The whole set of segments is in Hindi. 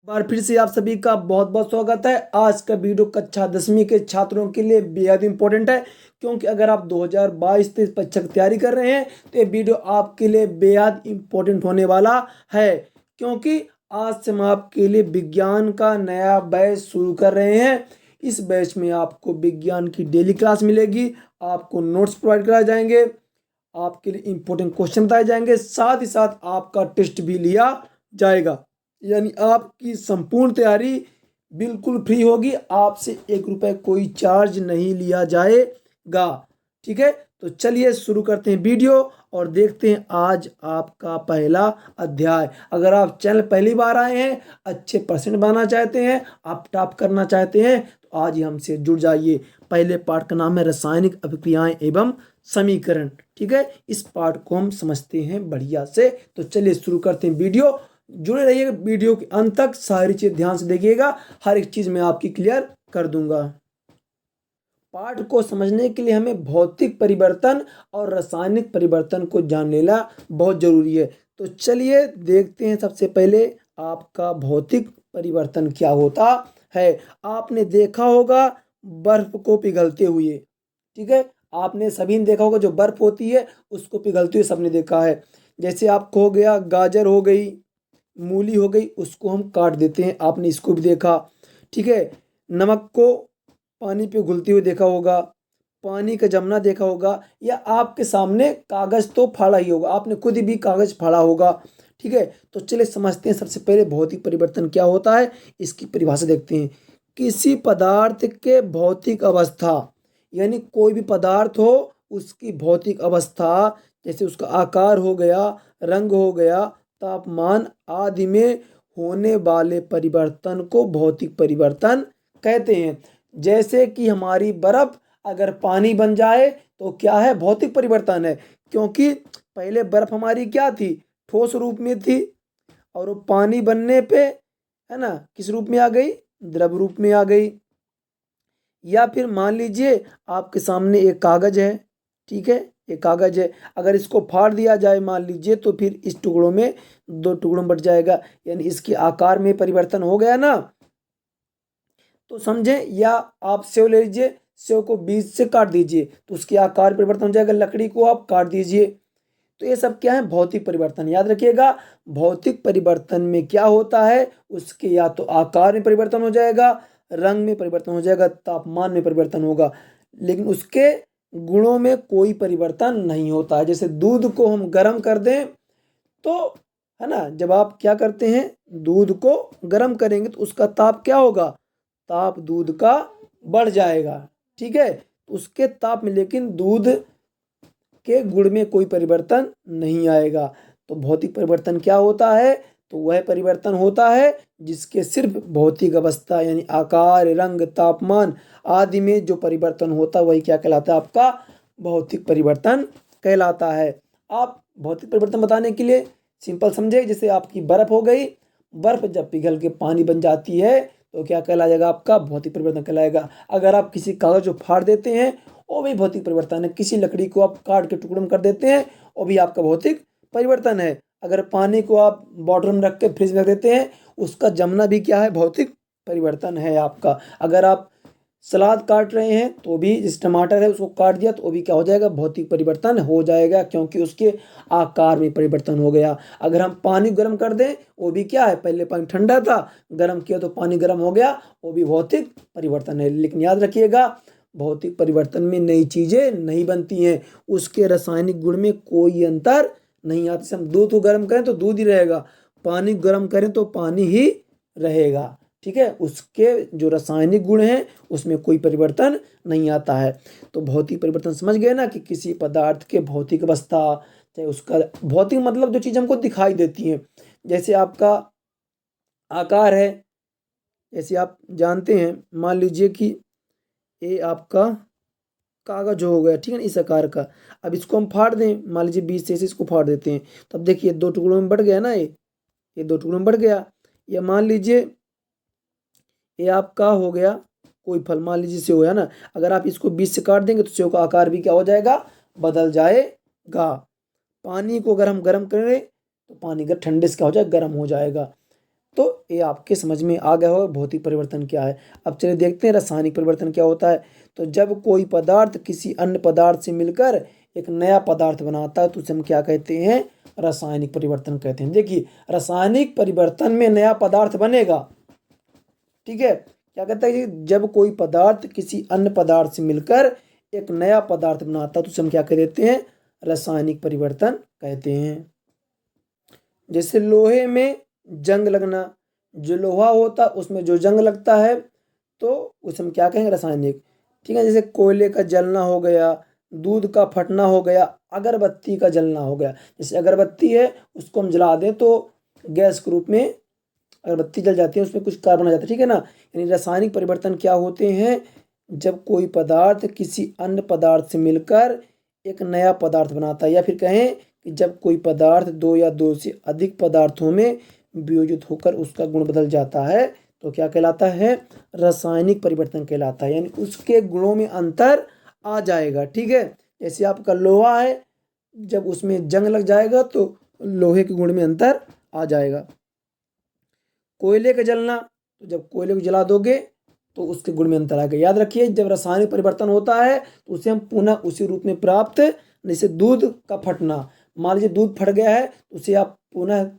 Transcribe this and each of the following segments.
बार फिर से आप सभी का बहुत बहुत स्वागत है। आज का वीडियो कक्षा 10वीं के छात्रों के लिए बेहद इंपॉर्टेंट है, क्योंकि अगर आप 2022-23 परीक्षा की तैयारी कर रहे हैं तो ये वीडियो आपके लिए बेहद इंपॉर्टेंट होने वाला है। क्योंकि आज से हम आपके लिए विज्ञान का नया बैच शुरू कर रहे हैं। इस बैच में आपको विज्ञान की डेली क्लास मिलेगी, आपको नोट्स प्रोवाइड कराए जाएंगे, आपके लिए इंपॉर्टेंट क्वेश्चन बताए जाएंगे, साथ ही साथ आपका टेस्ट भी लिया जाएगा। यानी आपकी संपूर्ण तैयारी बिल्कुल फ्री होगी, आपसे 1 रुपये कोई चार्ज नहीं लिया जाएगा। ठीक है, तो चलिए शुरू करते हैं वीडियो और देखते हैं आज आपका पहला अध्याय। अगर आप चैनल पहली बार आए हैं, अच्छे परसेंट बनाना चाहते हैं, आप टॉप करना चाहते हैं, तो आज ही हमसे जुड़ जाइए। पहले पार्ट का नाम है रासायनिक अभिक्रियाएं एवं समीकरण। ठीक है, इस पार्ट को हम समझते हैं बढ़िया से। तो चलिए शुरू करते हैं वीडियो। जुड़े रहिएगा वीडियो के अंत तक, सारी चीज ध्यान से देखिएगा, हर एक चीज मैं आपकी क्लियर कर दूंगा। पाठ को समझने के लिए हमें भौतिक परिवर्तन और रासायनिक परिवर्तन को जान लेना बहुत जरूरी है। तो चलिए देखते हैं सबसे पहले आपका भौतिक परिवर्तन क्या होता है। आपने देखा होगा बर्फ को पिघलते हुए। ठीक है, आपने सभी ने देखा होगा जो बर्फ होती है उसको पिघलते हुए सबने देखा है। जैसे आपको हो गया गाजर हो गई, मूली हो गई, उसको हम काट देते हैं, आपने इसको भी देखा। ठीक है, नमक को पानी पे घुलते हुए देखा होगा, पानी का जमना देखा होगा, या आपके सामने कागज तो फाड़ा ही होगा, आपने खुद भी कागज फाड़ा होगा। ठीक है, तो चलिए समझते हैं सबसे पहले भौतिक परिवर्तन क्या होता है, इसकी परिभाषा देखते हैं। किसी पदार्थ के भौतिक अवस्था, यानी कोई भी पदार्थ हो उसकी भौतिक अवस्था, जैसे उसका आकार हो गया, रंग हो गया, तापमान आदि में होने वाले परिवर्तन को भौतिक परिवर्तन कहते हैं। जैसे कि हमारी बर्फ अगर पानी बन जाए तो क्या है, भौतिक परिवर्तन है। क्योंकि पहले बर्फ हमारी क्या थी, ठोस रूप में थी, और वो पानी बनने पे है ना किस रूप में आ गई, द्रव रूप में आ गई। या फिर मान लीजिए आपके सामने एक कागज है। ठीक है, एक कागज है, अगर इसको फाड़ दिया जाए मान लीजिए, तो फिर इस टुकड़ों में, 2 टुकड़ों में बट जाएगा, यानी इसके आकार में परिवर्तन हो गया ना। तो समझे, या आप सेव ले लीजिए, सेव को बीच से काट दीजिए तो उसके आकार परिवर्तन हो जाएगा, लकड़ी को आप काट दीजिए। तो ये सब क्या है, भौतिक परिवर्तन। याद रखिएगा, भौतिक परिवर्तन में क्या होता है, उसके या तो आकार में परिवर्तन हो जाएगा, रंग में परिवर्तन हो जाएगा, तापमान में परिवर्तन होगा, लेकिन उसके गुणों में कोई परिवर्तन नहीं होता है। जैसे दूध को हम गर्म कर दें तो है ना, जब आप क्या करते हैं, दूध को गर्म करेंगे तो उसका ताप क्या होगा, ताप दूध का बढ़ जाएगा। ठीक है, उसके ताप में लेकिन दूध के गुण में कोई परिवर्तन नहीं आएगा। तो भौतिक परिवर्तन क्या होता है, तो वह परिवर्तन होता है जिसके सिर्फ भौतिक अवस्था यानी आकार, रंग, तापमान आदि में जो परिवर्तन होता है वही क्या कहलाता है, आपका भौतिक परिवर्तन कहलाता है। आप भौतिक परिवर्तन बताने के लिए सिंपल समझे, जैसे आपकी बर्फ हो गई, बर्फ जब पिघल के पानी बन जाती है तो क्या कहलाएगा, आपका भौतिक परिवर्तन कहलाएगा। अगर आप किसी कागज को फाड़ देते हैं वो भी भौतिक परिवर्तन है। किसी लकड़ी को आप काट के टुकड़ों में कर देते हैं वो भी आपका भौतिक परिवर्तन है। अगर पानी को आप बॉटल में रख के फ्रिज में रख देते हैं, उसका जमना भी क्या है, भौतिक परिवर्तन है आपका। अगर आप सलाद काट रहे हैं तो भी, जैसे टमाटर है उसको काट दिया तो वो भी क्या हो जाएगा, भौतिक परिवर्तन हो जाएगा, क्योंकि उसके आकार में परिवर्तन हो गया। अगर हम पानी गर्म कर दें वो भी क्या है, पहले पानी ठंडा था, गर्म किया तो पानी गर्म हो गया, वो भी भौतिक परिवर्तन है। लेकिन याद रखिएगा, भौतिक परिवर्तन में नई चीजें नहीं बनती हैं, उसके रासायनिक गुण में कोई अंतर नहीं आता। हम दूध को गर्म करें तो दूध ही रहेगा, पानी गर्म करें तो पानी ही रहेगा। ठीक है, उसके जो रासायनिक गुण हैं उसमें कोई परिवर्तन नहीं आता है। तो भौतिक परिवर्तन समझ गए ना, कि किसी पदार्थ के भौतिक अवस्था, चाहे उसका भौतिक मतलब जो चीज़ हमको दिखाई देती है, जैसे आपका आकार है। जैसे आप जानते हैं, मान लीजिए कि ये आपका कागज हो गया, ठीक है ना, इस आकार का। अब इसको हम फाड़ दें, मान लीजिए 20 से इसको फाड़ देते हैं, तो अब देखिए 2 टुकड़ों में बढ़ गया ना, ये 2 टुकड़ों में बढ़ गया। या मान लीजिए ये आपका हो गया कोई फल, मान लीजिए सेव है ना, अगर आप इसको 20 से काट देंगे तो सेव का आकार भी क्या हो जाएगा, बदल जाएगा। पानी को अगर हम गर्म करें तो पानी का ठंडे से क्या हो जाएगा, गर्म हो जाएगा। तो ये आपके समझ में आ गया होगा भौतिक परिवर्तन क्या है। अब चलिए देखते हैं रासायनिक परिवर्तन क्या होता है। तो जब कोई पदार्थ किसी अन्य पदार्थ से मिलकर एक नया पदार्थ बनाता है तो उसे हम क्या कहते हैं, रासायनिक परिवर्तन कहते हैं। देखिए रासायनिक परिवर्तन में नया पदार्थ बनेगा, ठीक है। क्या कहता है कि जब कोई पदार्थ किसी अन्य पदार्थ से मिलकर एक नया पदार्थ बनाता है तो उसे हम क्या कह देते हैं, रासायनिक परिवर्तन कहते हैं। जैसे लोहे में जंग लगना, जो लोहा होता है उसमें जो जंग लगता है तो उसे हम क्या कहेंगे, रासायनिक, ठीक है। जैसे कोयले का जलना हो गया, दूध का फटना हो गया, अगरबत्ती का जलना हो गया। जैसे अगरबत्ती है उसको हम जला दें तो गैस के रूप में अगरबत्ती जल जाती है, उसमें कुछ कार्बन आ जाता है, ठीक है ना। यानी रासायनिक परिवर्तन क्या होते हैं, जब कोई पदार्थ किसी अन्य पदार्थ से मिलकर एक नया पदार्थ बनाता है, या फिर कहें कि जब कोई पदार्थ दो या दो से अधिक पदार्थों में वियोजित होकर उसका गुण बदल जाता है तो क्या कहलाता है, रासायनिक परिवर्तन कहलाता है। यानी उसके गुणों में अंतर आ जाएगा, ठीक है। जैसे आपका लोहा है, जब उसमें जंग लग जाएगा तो लोहे के गुण में अंतर आ जाएगा। कोयले का जलना, तो जब कोयले को जला दोगे तो उसके गुण में अंतर आएगा। याद रखिए जब रासायनिक परिवर्तन होता है तो उसे हम पुनः उसी रूप में प्राप्त, जैसे दूध का फटना, मान लीजिए दूध फट गया है तो उसे आप पुनः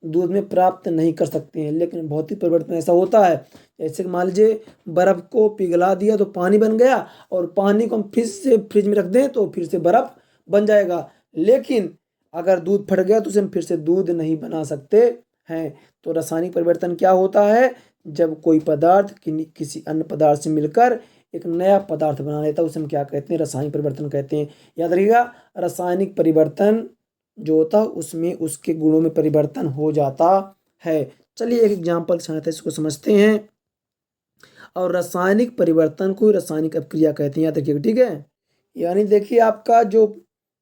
दूध में प्राप्त नहीं कर सकते हैं। लेकिन भौतिक परिवर्तन ऐसा होता है, जैसे मान लीजिए बर्फ़ को पिघला दिया तो पानी बन गया, और पानी को हम फिर से फ्रिज में रख दें तो फिर से बर्फ़ बन जाएगा। लेकिन अगर दूध फट गया तो उसे हम फिर से दूध नहीं बना सकते हैं। तो रासायनिक परिवर्तन क्या होता है, जब कोई पदार्थ किसी अन्य पदार्थ से मिलकर एक नया पदार्थ बना लेता है उसे हम क्या कहते हैं, रासायनिक परिवर्तन कहते हैं। याद रखिएगा रासायनिक परिवर्तन जो होता है उसमें उसके गुणों में परिवर्तन हो जाता है। चलिए एक एग्जाम्पल की सहायता से इसको समझते हैं। और रासायनिक परिवर्तन को रासायनिक अपक्रिया कहते हैं, याद रखिएगा, ठीक है। यानी देखिए आपका जो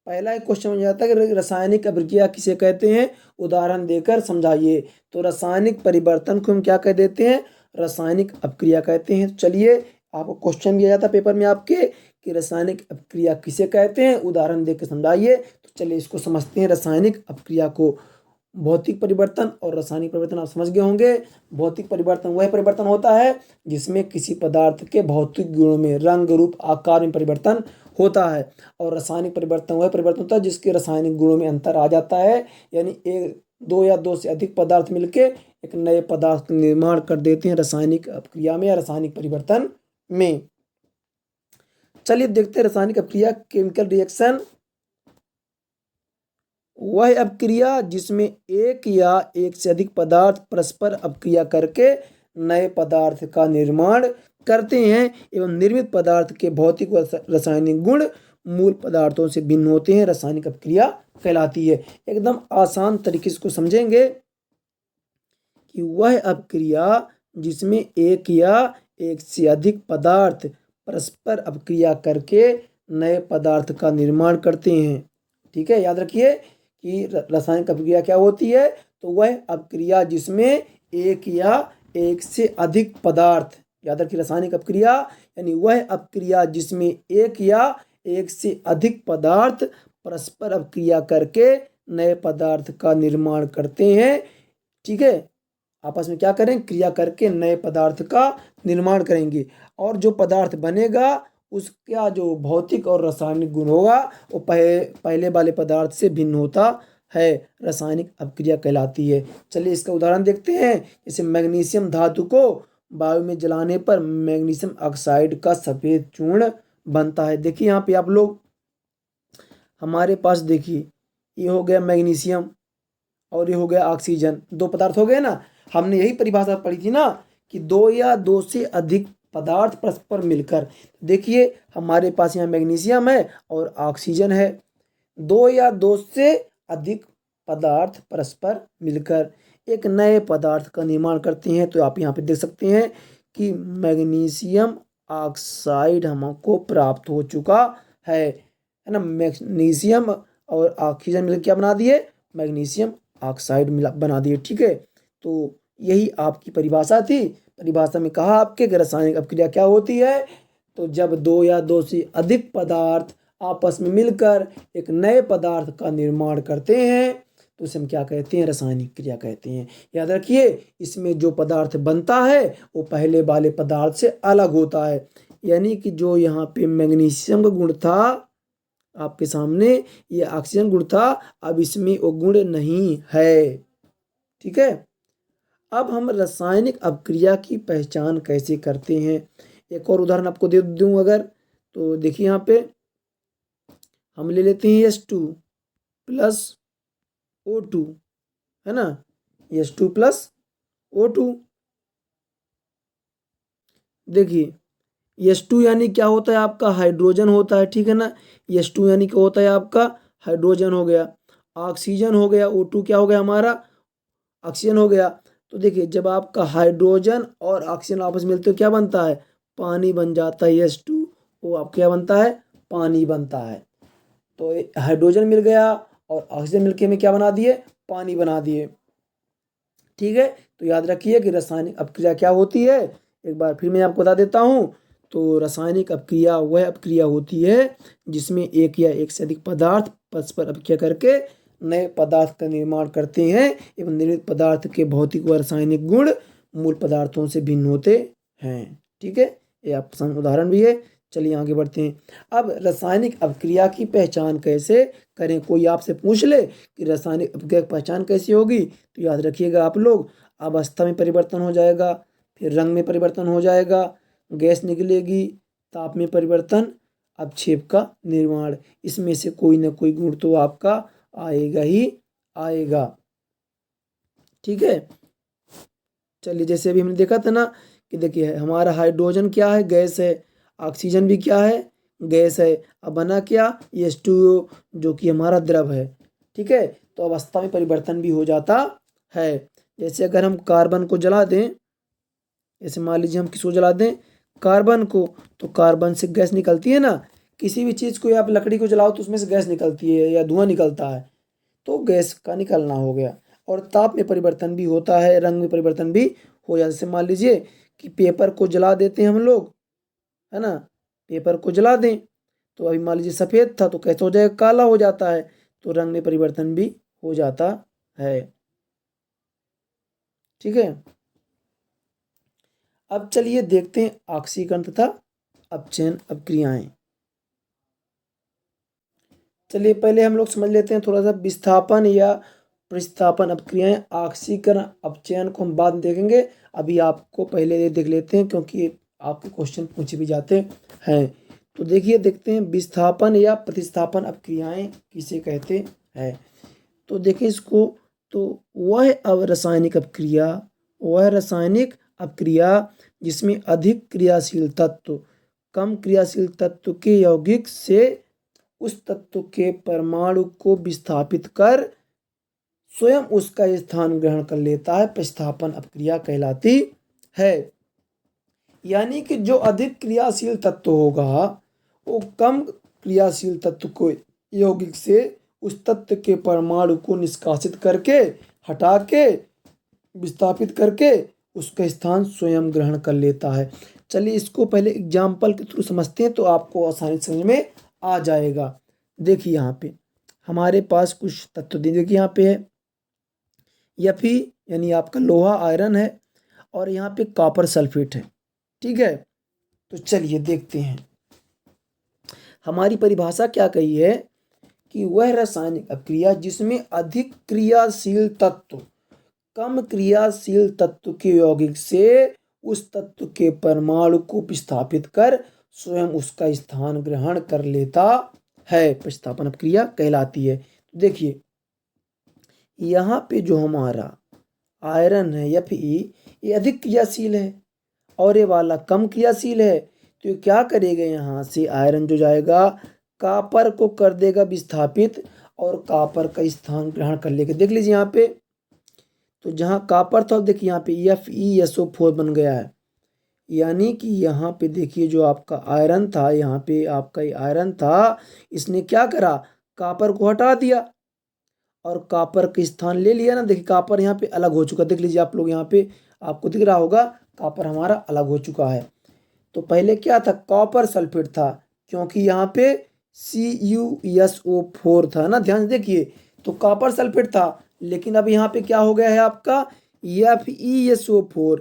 पहला एक क्वेश्चन हो जाता है कि रासायनिक अभिक्रिया किसे कहते हैं, उदाहरण देकर समझाइए। तो रासायनिक परिवर्तन को हम क्या कह देते हैं, रासायनिक अपक्रिया कहते हैं। चलिए आपको क्वेश्चन दिया जाता है पेपर में आपके कि रासायनिक अपक्रिया किसे कहते हैं, उदाहरण देकर समझाइए। तो चलिए इसको समझते हैं रासायनिक अपक्रिया को। भौतिक परिवर्तन और रासायनिक परिवर्तन आप समझ गए होंगे। भौतिक परिवर्तन वह परिवर्तन होता है जिसमें किसी पदार्थ के भौतिक गुणों में रंग रूप आकार में परिवर्तन होता है। और रासायनिक परिवर्तन वह परिवर्तन होता है जिसके रासायनिक गुणों में अंतर आ जाता है। यानी एक दो या दो से अधिक पदार्थ मिलके एक नए पदार्थ का निर्माण कर देते हैं रासायनिक अपक्रिया में या रासायनिक परिवर्तन में। चलिए देखते हैं रासायनिक अपक्रिया, केमिकल रिएक्शन वह अपक्रिया जिसमें एक या एक से अधिक पदार्थ परस्पर अपक्रिया करके नए पदार्थ का निर्माण करते हैं एवं निर्मित पदार्थ के भौतिक व रासायनिक गुण मूल पदार्थों से भिन्न होते हैं, रासायनिक अपक्रिया कहलाती है। एकदम आसान तरीके से इसको समझेंगे कि वह अपक्रिया जिसमें एक या एक से अधिक पदार्थ परस्पर अपक्रिया करके नए पदार्थ का निर्माण करते हैं, ठीक है। याद रखिए कि रासायनिक अपक्रिया क्या होती है, तो वह अपक्रिया जिसमें एक या एक से अधिक पदार्थ, याद रखिए रासायनिक अपक्रिया यानी वह अपक्रिया जिसमें एक या एक से अधिक पदार्थ परस्पर अपक्रिया करके नए पदार्थ का निर्माण करते हैं, ठीक है। आपस में क्या करें, क्रिया करके नए पदार्थ का निर्माण करेंगे, और जो पदार्थ बनेगा उसका जो भौतिक और रासायनिक गुण होगा वो पहले वाले पदार्थ से भिन्न होता है, रासायनिक अपक्रिया कहलाती है। चलिए इसका उदाहरण देखते हैं। जैसे मैग्नीशियम धातु को वायु में जलाने पर मैग्नीशियम ऑक्साइड का सफ़ेद चूर्ण बनता है। देखिए यहाँ पे आप लोग हमारे पास देखिए ये हो गया मैग्नीशियम और ये हो गया ऑक्सीजन, दो पदार्थ हो गए ना। हमने यही परिभाषा पढ़ी थी ना कि दो या दो से अधिक पदार्थ परस्पर मिलकर, देखिए हमारे पास यहाँ मैग्नीशियम है और ऑक्सीजन है। दो या दो से अधिक पदार्थ परस्पर मिलकर एक नए पदार्थ का निर्माण करते हैं। तो आप यहाँ पे देख सकते हैं कि मैग्नीशियम ऑक्साइड हमको प्राप्त हो चुका है ना। मैग्नीशियम और ऑक्सीजन मिलकर क्या बना दिए, मैग्नीशियम ऑक्साइड मिला बना दिए, ठीक है। तो यही आपकी परिभाषा थी। परिभाषा में कहा आपके कि रासायनिक अपक्रिया क्या होती है, तो जब दो या दो से अधिक पदार्थ आपस में मिलकर एक नए पदार्थ का निर्माण करते हैं तो उसे हम क्या कहते हैं, रासायनिक क्रिया कहते हैं। याद रखिए, इसमें जो पदार्थ बनता है वो पहले वाले पदार्थ से अलग होता है। यानी कि जो यहाँ पे मैग्नीशियम का गुण था आपके सामने, ये ऑक्सीजन गुण था, अब इसमें वो गुण नहीं है। ठीक है, अब हम रासायनिक अपक्रिया की पहचान कैसे करते हैं, एक और उदाहरण आपको दे दूं अगर, तो देखिए यहाँ पे हम ले लेते हैं H2 प्लस O2, है ना, H2 प्लस O2। देखिए H2 यानी क्या होता है आपका, हाइड्रोजन होता है, ठीक है ना। H2 यानी क्या होता है आपका, हाइड्रोजन हो गया, ऑक्सीजन हो गया, O2 क्या हो गया हमारा, ऑक्सीजन हो गया। तो देखिए जब आपका हाइड्रोजन और ऑक्सीजन आपस में मिलते हो क्या बनता है, पानी बन जाता है। H2 वो आप क्या बनता है, पानी बनता है। तो हाइड्रोजन मिल गया और ऑक्सीजन मिलके में क्या बना दिए, पानी बना दिए। ठीक है, तो याद रखिए कि रासायनिक अपक्रिया क्या होती है, एक बार फिर मैं आपको बता देता हूँ। तो रासायनिक अपक्रिया वह अपक्रिया होती है जिसमें एक या एक से अधिक पदार्थ परस्पर अपक्रिया करके नए पदार्थ का निर्माण करते हैं एवं निर्मित पदार्थ के भौतिक व रासायनिक गुण मूल पदार्थों से भिन्न होते हैं। ठीक है, ये आपके सामने उदाहरण भी है। चलिए आगे बढ़ते हैं। अब रासायनिक अपक्रिया की पहचान कैसे करें, कोई आपसे पूछ ले कि रासायनिक अपक्रिया की पहचान कैसी होगी, तो याद रखिएगा आप लोग, अवस्था में परिवर्तन हो जाएगा, फिर रंग में परिवर्तन हो जाएगा, गैस निकलेगी, ताप में परिवर्तन, अपक्षेप का निर्माण, इसमें से कोई ना कोई गुण तो आपका आएगा ही आएगा। ठीक है, चलिए जैसे अभी हमने देखा था ना कि देखिए हमारा हाइड्रोजन क्या है, गैस है, ऑक्सीजन भी क्या है, गैस है। अब बना क्या, H2O जो कि हमारा द्रव है। ठीक है, तो अवस्था में परिवर्तन भी हो जाता है। जैसे अगर हम कार्बन को जला दें, जैसे मान लीजिए हम किसको जला दें, कार्बन को, तो कार्बन से गैस निकलती है ना। किसी भी चीज़ को, या आप लकड़ी को जलाओ तो उसमें से गैस निकलती है या धुआं निकलता है, तो गैस का निकलना हो गया। और ताप में परिवर्तन भी होता है, रंग में परिवर्तन भी हो जाता है। जैसे मान लीजिए कि पेपर को जला देते हैं हम लोग, है ना, पेपर को जला दें तो अभी मान लीजिए सफ़ेद था तो कैसे हो जाएगा, काला हो जाता है, तो रंग में परिवर्तन भी हो जाता है। ठीक है, अब चलिए देखते हैं ऑक्सीकरण तथा अपचयन अपक्रियाएं। चलिए पहले हम लोग समझ लेते हैं थोड़ा सा विस्थापन या प्रतिस्थापन अपक्रियाएं। ऑक्सीकरण अपचयन को हम बाद में देखेंगे, अभी आपको पहले ये देख लेते हैं क्योंकि आपके क्वेश्चन पूछे भी जाते हैं। तो देखिए देखते हैं विस्थापन या प्रतिस्थापन अपक्रियाएं किसे कहते हैं। तो देखिए इसको, तो वह रासायनिक अपक्रिया जिसमें अधिक क्रियाशील तत्व कम क्रियाशील तत्व के यौगिक से उस तत्व के परमाणु को विस्थापित कर स्वयं उसका स्थान ग्रहण कर लेता है, प्रतिस्थापन अपक्रिया कहलाती है। यानी कि जो अधिक क्रियाशील तत्व होगा वो कम क्रियाशील तत्व को यौगिक से उस तत्व के परमाणु को निष्कासित करके, हटा के, विस्थापित करके उसका स्थान स्वयं ग्रहण कर लेता है। चलिए इसको पहले एग्जाम्पल के थ्रू समझते हैं तो आपको आसानी समझ में आ जाएगा। देखिए यहाँ पे हमारे पास कुछ तत्व देखिए यहाँ पे है, Fe यानी आपका लोहा आयरन है, और यहाँ पे कॉपर सल्फेट है। ठीक है, तो चलिए देखते हैं हमारी परिभाषा क्या कही है कि वह रासायनिक अपक्रिया जिसमें अधिक क्रियाशील तत्व कम क्रियाशील तत्व के यौगिक से उस तत्व के परमाणु को विस्थापित कर स्वयं उसका स्थान ग्रहण कर लेता है, प्रतिस्थापन अपक्रिया कहलाती है। तो देखिए यहाँ पे जो हमारा आयरन है Fe, ये अधिक क्रियाशील है और ये वाला कम क्रियाशील है। तो ये क्या करेगा, यहाँ से आयरन जो जाएगा कॉपर को कर देगा विस्थापित और कॉपर का स्थान ग्रहण कर लेगा। देख लीजिए यहाँ पे, तो जहाँ कॉपर था देखिए यहाँ पे FeSO4 बन गया है। यानी कि यहाँ पे देखिए जो आपका आयरन था, यहाँ पे आपका ये आयरन था, इसने क्या करा, कॉपर को हटा दिया और कॉपर का स्थान ले लिया ना। देखिए कॉपर यहाँ पे अलग हो चुका, देख लीजिए आप लोग, यहाँ पे आपको दिख रहा होगा कॉपर हमारा अलग हो चुका है। तो पहले क्या था, कॉपर सल्फेट था, क्योंकि यहाँ पे CuSO4 था ना, ध्यान से देखिए, तो कॉपर सल्फेट था लेकिन अब यहाँ पे क्या हो गया है आपका FeSO4।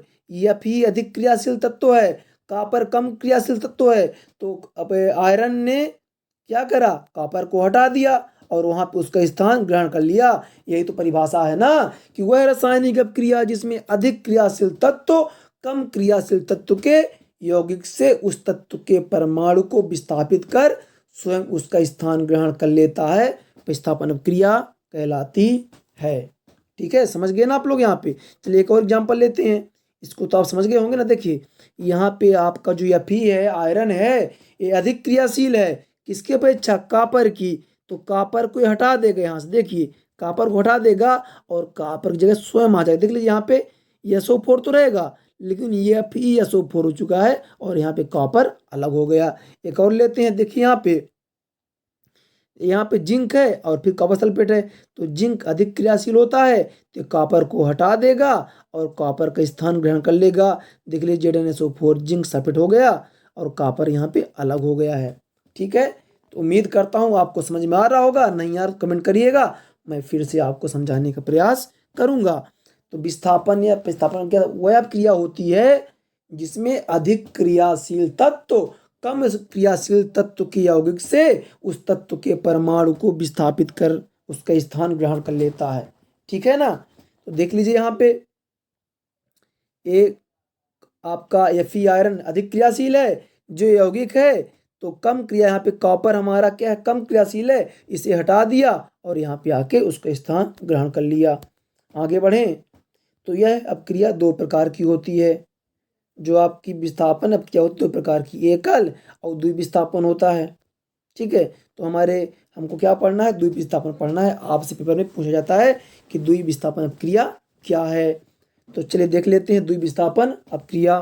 Fe अधिक क्रियाशील तत्व है, कॉपर कम क्रियाशील तत्व है। तो अब आयरन ने क्या करा, कॉपर को हटा दिया और वहां पे उसका स्थान ग्रहण कर लिया। यही तो परिभाषा है ना कि वह रासायनिक अपक्रिया जिसमें अधिक क्रियाशील तत्व कम क्रियाशील तत्व के यौगिक से उस तत्व के परमाणु को विस्थापित कर स्वयं उसका स्थान ग्रहण कर लेता है, विस्थापन अपक्रिया कहलाती है। ठीक है, समझ गए ना आप लोग। यहाँ पे चलिए एक और एग्जांपल लेते हैं, इसको तो आप समझ गए होंगे ना। देखिए यहाँ पे आपका जो Fe है, आयरन है, ये अधिक क्रियाशील है किसकी अपेक्षा, कॉपर की। तो कॉपर को हटा देगा यहाँ से, देखिए कॉपर को हटा देगा और कॉपर की जगह स्वयं आ जाएगा। देख लीजिए यहाँ पे SO4 तो रहेगा लेकिन ये FeSO4 हो चुका है और यहाँ पे कॉपर अलग हो गया। एक और लेते हैं, देखिए यहाँ पे जिंक है और फिर कॉपर सल्फेट है। तो जिंक अधिक क्रियाशील होता है तो कॉपर को हटा देगा और कॉपर का स्थान ग्रहण कर लेगा। देख लीजिए ZnSO4 जिंक सल्फेट हो गया और कॉपर यहाँ पे अलग हो गया है। ठीक है, तो उम्मीद करता हूँ आपको समझ में आ रहा होगा। नहीं यार कमेंट करिएगा, मैं फिर से आपको समझाने का प्रयास करूँगा। तो विस्थापन या प्रतिस्थापन क्या वह क्रिया होती है जिसमें अधिक क्रियाशील तत्व कम क्रियाशील तत्व के यौगिक से उस तत्व के परमाणु को विस्थापित कर उसका स्थान ग्रहण कर लेता है। ठीक है ना। तो देख लीजिए यहाँ पे एक आपका Fe आयरन अधिक क्रियाशील है, जो यौगिक है तो कम क्रिया, यहाँ पे कॉपर हमारा क्या है, कम क्रियाशील है, इसे हटा दिया और यहाँ पे आके उसका स्थान ग्रहण कर लिया। आगे बढ़ें तो यह अपक्रिया दो प्रकार की होती है। जो आपकी विस्थापन अपक्रिया होती है दो प्रकार की, एकल और द्विविस्थापन होता है। ठीक है, तो हमको क्या पढ़ना है, द्विविस्थापन पढ़ना है। आपसे पेपर में पूछा जाता है कि द्विविस्थापन अपक्रिया क्या है। तो चलिए देख लेते हैं द्विविस्थापन अपक्रिया।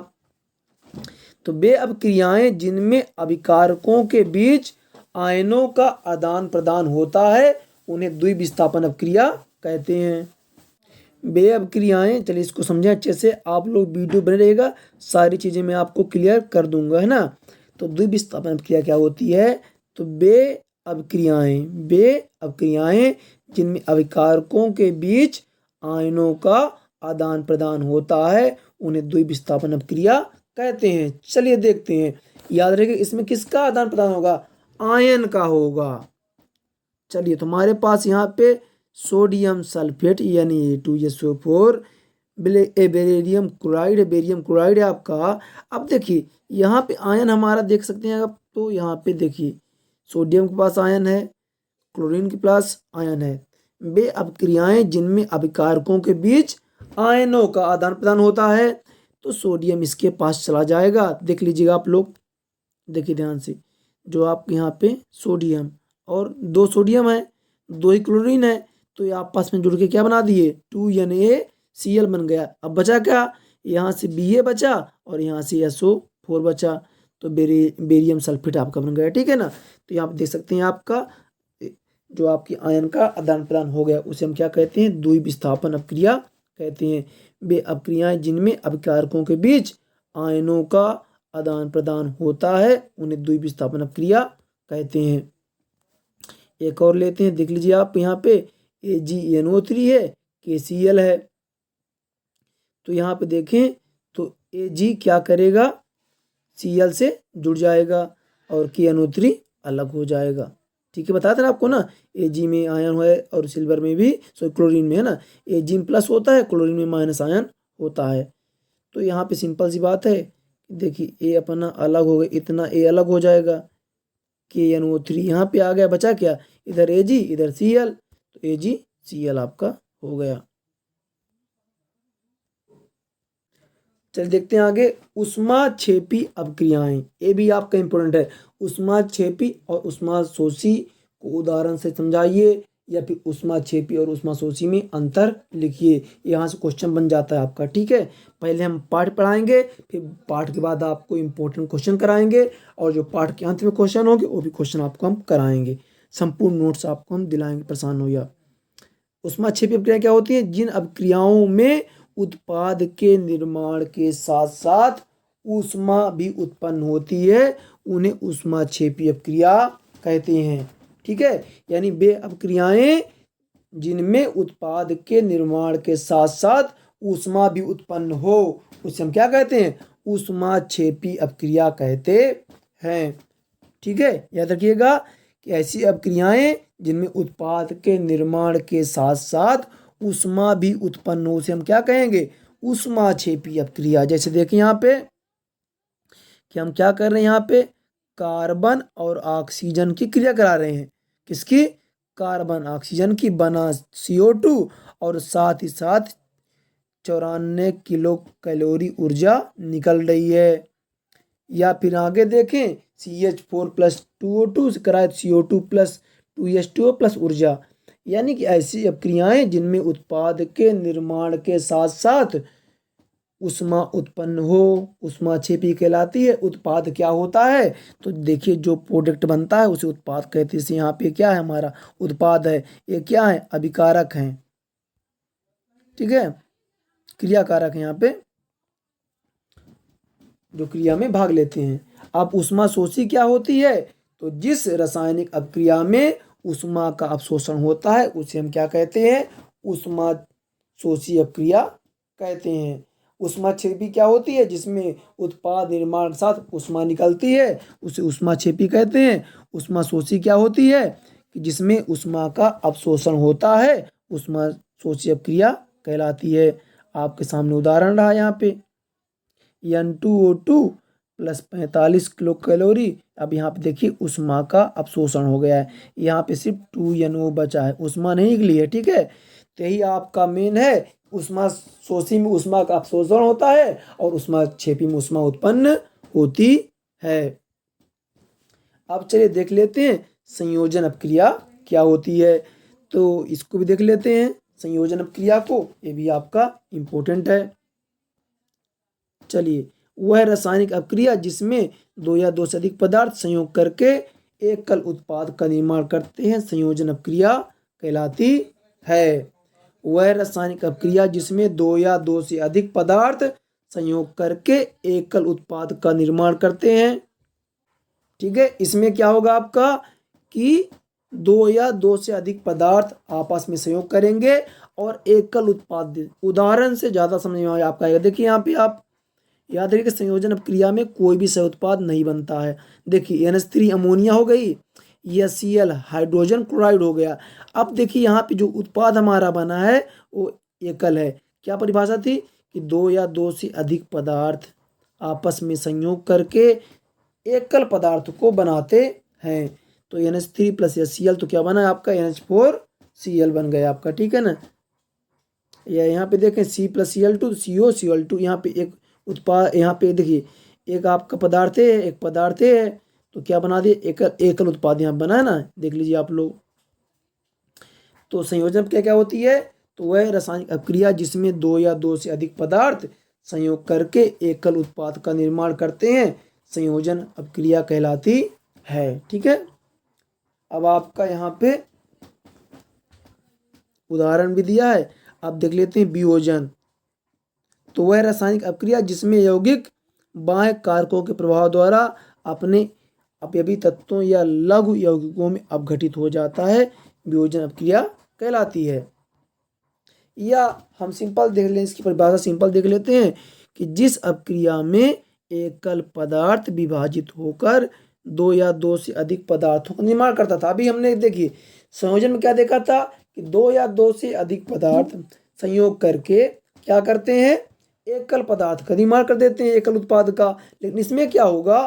तो वे अपक्रियाएं जिनमें अभिकारकों के बीच आयनों का आदान प्रदान होता है उन्हें द्विविस्थापन अपक्रिया कहते हैं। वे अपक्रियाएं, चलिए इसको समझें अच्छे से, आप लोग वीडियो बने रहेगा, सारी चीज़ें मैं आपको क्लियर कर दूंगा, है ना। तो द्विविस्थापन अपक्रिया क्या होती है, तो वे अपक्रियाएं जिनमें अभिकारकों के बीच आयनों का आदान प्रदान होता है उन्हें द्विविस्थापन अपक्रिया कहते हैं। चलिए देखते हैं, याद रखिए इसमें किसका आदान प्रदान होगा, आयन का होगा। चलिए तुम्हारे पास यहाँ पे सोडियम सल्फेट यानी A2SO4 बेरियम क्लोराइड है आपका। अब देखिए यहाँ पे आयन हमारा देख सकते हैं आप, तो यहाँ पे देखिए सोडियम के पास आयन है, क्लोरीन के पास आयन है। वे अपक्रियाएं जिनमें अभिकारकों के बीच आयनों का आदान प्रदान होता है, तो सोडियम इसके पास चला जाएगा। देख लीजिएगा आप लोग, देखिए ध्यान से, जो आपके यहाँ पे सोडियम और दो सोडियम है, दो ही क्लोरीन है, तो ये आपस में जुड़ के क्या बना दिए, 2NaCl बन गया। अब बचा क्या, यहाँ से Ba बचा और यहाँ से SO4 बचा, तो बेरियम सल्फेट आपका बन गया। ठीक है ना। तो यहाँ पे देख सकते हैं आपका जो आपकी आयन का आदान प्रदान हो गया उसे हम क्या कहते हैं, द्विविस्थापन अपक्रिया कहते हैं। वे अपक्रियाएं जिनमें अभिकारकों के बीच आयनों का आदान प्रदान होता है उन्हें द्विविस्थापन अपक्रिया कहते हैं। एक और लेते हैं, देख लीजिए आप यहाँ पे AgNO3 है, KCl है। तो यहाँ पे देखें तो Ag क्या करेगा, Cl से जुड़ जाएगा और KNO3 अलग हो जाएगा। ठीक है, बताया था ना आपको ना, Ag में आयन है और सिल्वर में भी, क्लोरीन में है ना, Ag में प्लस होता है, क्लोरीन में माइनस आयन होता है। तो यहाँ पे सिंपल सी बात है, देखिए A अपना अलग हो गया, इतना A अलग हो जाएगा, KNO3 यहाँ पे आ गया, बचा क्या, इधर Ag इधर Cl, तो AgCl आपका हो गया। चलिए देखते हैं आगे, ऊष्माक्षेपी अपक्रियाएं, ये भी आपका इंपॉर्टेंट है। ऊष्माक्षेपी और ऊष्माशोषी को उदाहरण से समझाइए या फिर ऊष्माक्षेपी और ऊष्माशोषी में अंतर लिखिए। यहाँ से क्वेश्चन बन जाता है आपका। ठीक है, पहले हम पाठ पढ़ाएंगे, फिर पाठ के बाद आपको इंपॉर्टेंट क्वेश्चन कराएंगे और जो पाठ के अंत में क्वेश्चन होंगे वो भी क्वेश्चन आपको हम कराएंगे, संपूर्ण नोट्स आपको हम दिलाएंगे, परेशान हो या। ऊष्माक्षेपी अपक्रिया क्या होती है, जिन अपक्रियाओं में उत्पाद के निर्माण के साथ साथ ऊष्मा भी उत्पन्न होती है उन्हें ऊष्माक्षेपी अपक्रिया कहते हैं। ठीक है, यानी वे अपक्रियाएं जिनमें उत्पाद के निर्माण के साथ साथ ऊष्मा भी उत्पन्न हो, उसे हम क्या कहते हैं? ऊष्माक्षेपी अपक्रिया कहते हैं। ठीक है, याद रखिएगा कि ऐसी अपक्रियाएं जिनमें उत्पाद के निर्माण के साथ साथ ऊष्मा भी उत्पन्न हो, उसे हम क्या कहेंगे? ऊष्माक्षेपी अपक्रिया। जैसे देखिए यहाँ पे कि हम क्या कर रहे हैं, यहाँ पे कार्बन और ऑक्सीजन की क्रिया करा रहे हैं। किसकी? कार्बन ऑक्सीजन की, बना CO2 और साथ ही साथ 94 किलो कैलोरी ऊर्जा निकल रही है। या फिर आगे देखें CH4 प्लस 2O2 से कराए CO2 प्लस 2H2O प्लस ऊर्जा। यानी कि ऐसी अपक्रियाएं जिनमें उत्पाद के निर्माण के साथ साथ ऊष्मा उत्पन्न हो, ऊष्माक्षेपी कहलाती है। उत्पाद क्या होता है? तो देखिए जो प्रोडक्ट बनता है उसे उत्पाद कहते हैं। इसे यहाँ पे क्या है? हमारा उत्पाद है। ये क्या है? अभिकारक है। ठीक है, क्रियाकारक है यहाँ पे, जो क्रिया में भाग लेते हैं। अब ऊष्मा शोषी क्या होती है? तो जिस रासायनिक अपक्रिया में ऊष्मा का अवशोषण होता है उसे हम क्या कहते हैं? ऊष्मा शोषी अपक्रिया कहते हैं। ऊष्माक्षेपी क्या होती है? जिसमें उत्पाद निर्माण के साथ ऊष्मा निकलती है, उसे ऊष्माक्षेपी कहते हैं। ऊष्मा शोषी क्या होती है? कि जिसमें ऊष्मा का अवशोषण होता है, ऊष्मा शोषी अपक्रिया कहलाती है। आपके सामने उदाहरण रहा यहाँ पे N2O2 प्लस 45 किलो कैलोरी। अब यहाँ पे देखिए ऊष्मा का अवशोषण हो गया है, यहाँ पे सिर्फ 2NO बचा है, ऊष्मा नहीं निकली है। ठीक है, तो यही आपका मेन है। ऊष्मा शोषी में ऊष्मा का अवशोषण होता है और ऊष्माक्षेपी में ऊष्मा उत्पन्न होती है। अब चलिए देख लेते हैं संयोजन अपक्रिया क्या होती है। तो इसको भी देख लेते हैं, संयोजन अपक्रिया को, ये भी आपका इम्पोर्टेंट है। चलिए, वह रासायनिक अपक्रिया जिसमें दो या दो से अधिक पदार्थ संयोग करके एकल उत्पाद का निर्माण करते हैं, संयोजन अपक्रिया कहलाती है। वह रासायनिक अपक्रिया जिसमें दो या दो से अधिक पदार्थ संयोग करके एकल उत्पाद का निर्माण करते हैं। ठीक है, इसमें क्या होगा आपका कि दो या दो से अधिक पदार्थ आपस में संयोग करेंगे और एकल उत्पाद। उदाहरण से ज्यादा समझ में आपका आएगा। देखिए यहाँ पे आप याद रखिए कि संयोजन अपक्रिया में कोई भी सह उत्पाद नहीं बनता है। देखिए NH3 अमोनिया हो गई, HCl हाइड्रोजन क्लोराइड हो गया। अब देखिए यहाँ पे जो उत्पाद हमारा बना है वो एकल है। क्या परिभाषा थी? कि दो या दो से अधिक पदार्थ आपस में संयोग करके एकल पदार्थ को बनाते हैं। तो NH3 प्लस HCl तो क्या बना है आपका? NH4Cl बन गया आपका। ठीक है ना। या यहाँ पे देखें C प्लस Cl2 COCl2, यहाँ पे एक उत्पाद, यहाँ पे देखिए एक आपका पदार्थ है, एक पदार्थ है, तो क्या बना दिए? एकल उत्पाद यहाँ बना है ना, देख लीजिए आप लोग। तो संयोजन क्या क्या होती है? तो वह रासायनिक अपक्रिया जिसमें दो या दो से अधिक पदार्थ संयोग करके एकल उत्पाद का निर्माण करते हैं, संयोजन अपक्रिया कहलाती है। ठीक है, अब आपका यहाँ पे उदाहरण भी दिया है, आप देख लेते हैं। वियोजन तो वह रासायनिक अपक्रिया जिसमें यौगिक बाह्य कारकों के प्रभाव द्वारा अपने अपव्ययी तत्वों या लघु यौगिकों में अपघटित हो जाता है, वियोजन अपक्रिया कहलाती है। या हम सिंपल देख लें, इसकी परिभाषा सिंपल देख लेते हैं कि जिस अपक्रिया में एकल पदार्थ विभाजित होकर दो या दो से अधिक पदार्थों का निर्माण करता था। अभी हमने देखिए संयोजन में क्या देखा था कि दो या दो से अधिक पदार्थ संयोग करके क्या करते हैं? एकल पदार्थ का निर्माण कर देते हैं, एकल उत्पाद का। लेकिन इसमें क्या होगा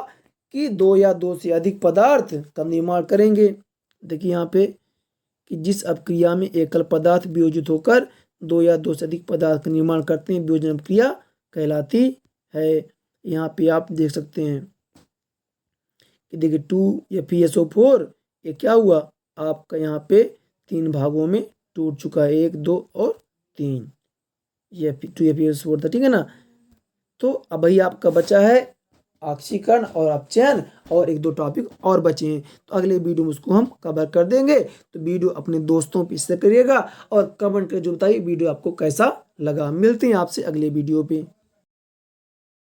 कि दो या दो से अधिक पदार्थ का निर्माण करेंगे। देखिए यहाँ पे कि जिस अपक्रिया में एकल पदार्थ वियोजित होकर दो या दो से अधिक पदार्थ का निर्माण करते हैं, वियोजन अपक्रिया कहलाती है। यहाँ पे आप देख सकते हैं कि देखिए 2FeSO4 ये क्या हुआ आपका? यहाँ पे 3 भागों में टूट चुका है, 1 2 और 3। ये 2FeSO4 था। ठीक है ना। तो अब भाई आपका बचा है ऑक्सीकरण और अपचयन, और 1 2 टॉपिक और बचे हैं, तो अगले वीडियो में उसको हम कवर कर देंगे। तो वीडियो अपने दोस्तों पे शेयर करिएगा और कमेंट करके जो बताइए वीडियो आपको कैसा लगा। मिलते हैं आपसे अगले वीडियो पे।